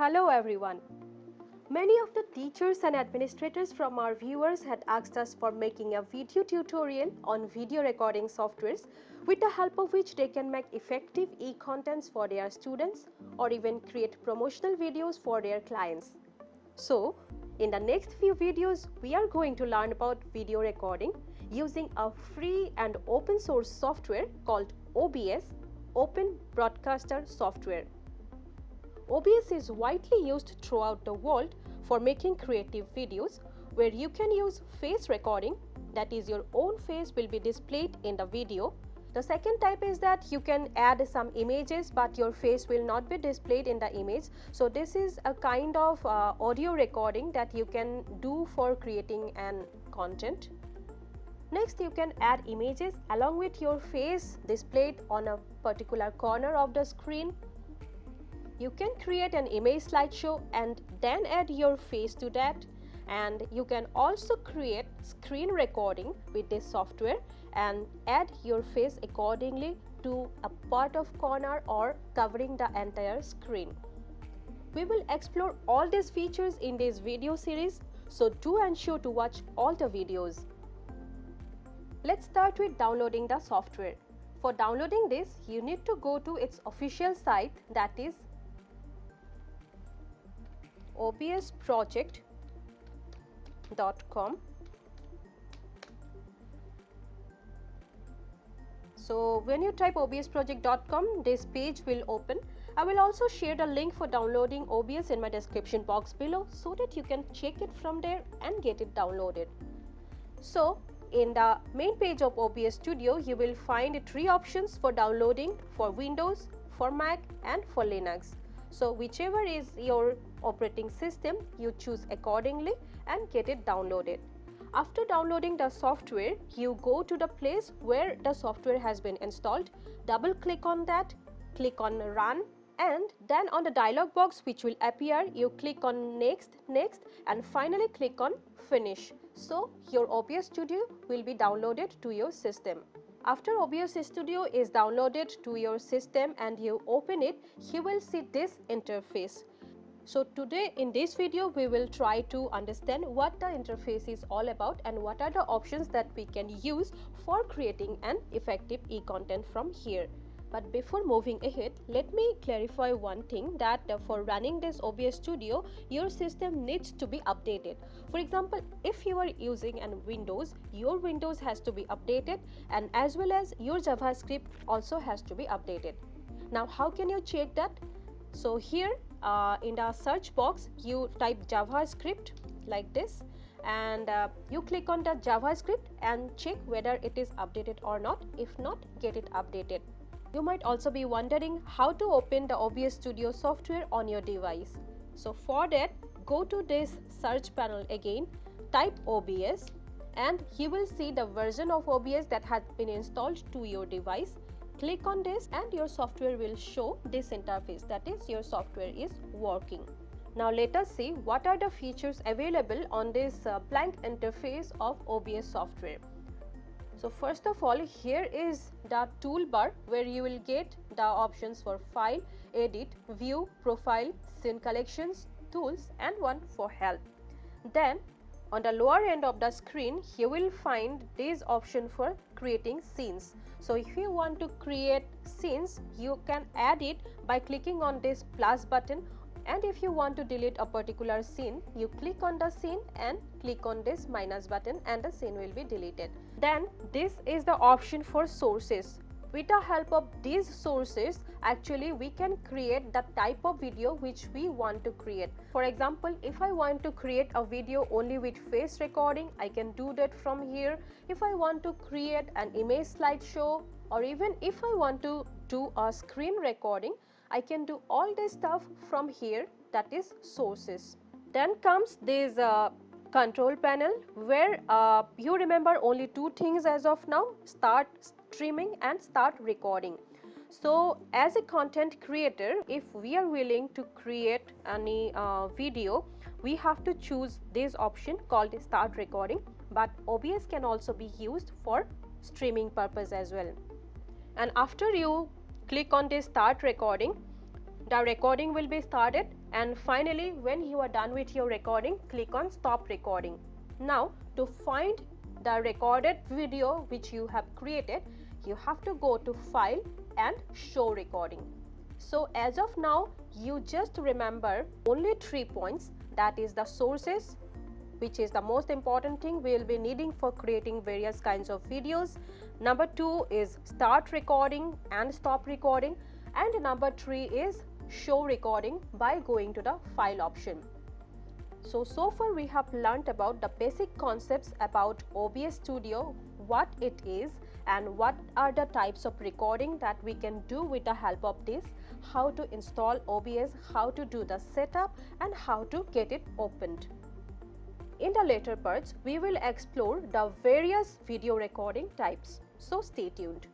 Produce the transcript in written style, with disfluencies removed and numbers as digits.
Hello everyone. Many of the teachers and administrators from our viewers had asked us for making a video tutorial on video recording softwares with the help of which they can make effective e-contents for their students or even create promotional videos for their clients. So, in the next few videos, we are going to learn about video recording using a free and open source software called OBS, Open Broadcaster Software. OBS is widely used throughout the world for making creative videos where you can use face recording, that is, your own face will be displayed in the video. The second type is that you can add some images but your face will not be displayed in the image. So this is a kind of audio recording that you can do for creating an content. Next, you can add images along with your face displayed on a particular corner of the screen. You can create an image slideshow and then add your face to that, and you can also create screen recording with this software and add your face accordingly to a part of corner or covering the entire screen. We will explore all these features in this video series, so do ensure to watch all the videos. Let's start with downloading the software. For downloading this, you need to go to its official site, that is obsproject.com. So when you type obsproject.com, this page will open. I will also share the link for downloading OBS in my description box below so that you can check it from there and get it downloaded. So in the main page of OBS Studio, you will find 3 options for downloading for Windows, for Mac and for Linux. So whichever is your operating system, you choose accordingly and get it downloaded. After downloading the software, you go to the place where the software has been installed, double click on that, click on run, and then on the dialog box which will appear, you click on next, and finally click on finish. So your OBS Studio will be downloaded to your system. After OBS Studio is downloaded to your system and you open it, you will see this interface. So today in this video, we will try to understand what the interface is all about and what are the options that we can use for creating an effective e-content from here. But before moving ahead, let me clarify one thing, that for running this OBS Studio, your system needs to be updated. For example, if you are using an Windows, your Windows has to be updated, and as well as your JavaScript also has to be updated. Now, how can you check that? So here in the search box, you type JavaScript like this, and you click on the JavaScript and check whether it is updated or not. If not, get it updated. You might also be wondering how to open the OBS Studio software on your device. So for that, go to this search panel again, type OBS, and you will see the version of OBS that has been installed to your device. Click on this and your software will show this interface, that is, your software is working. Now let us see what are the features available on this blank interface of OBS software. So first of all, here is the toolbar where you will get the options for file, edit, view, profile, scene collections, tools, and one for help. Then on the lower end of the screen, you will find this option for creating scenes. So if you want to create scenes, you can add it by clicking on this plus button, and if you want to delete a particular scene, you click on the scene and click on this minus button and the scene will be deleted. Then this is the option for sources. With the help of these sources, actually we can create the type of video which we want to create. For example, if I want to create a video only with face recording, I can do that from here. If I want to create an image slideshow, or even if I want to do a screen recording, I can do all this stuff from here, that is sources. Then comes this control panel where you remember only 2 things as of now: start streaming and start recording. So as a content creator, if we are willing to create any video, we have to choose this option called start recording, but OBS can also be used for streaming purpose as well. And after you click on this start recording, the recording will be started, and finally when you are done with your recording, click on stop recording. Now to find the recorded video which you have created, you have to go to file and show recording. So as of now, you just remember only 3 points, that is the sources, which is the most important thing we will be needing for creating various kinds of videos. Number 2 is start recording and stop recording, and number 3 is show recording by going to the file option. So far we have learnt about the basic concepts about OBS Studio, what it is and what are the types of recording that we can do with the help of this, how to install OBS, how to do the setup, and how to get it opened. In the later parts, we will explore the various video recording types. So stay tuned.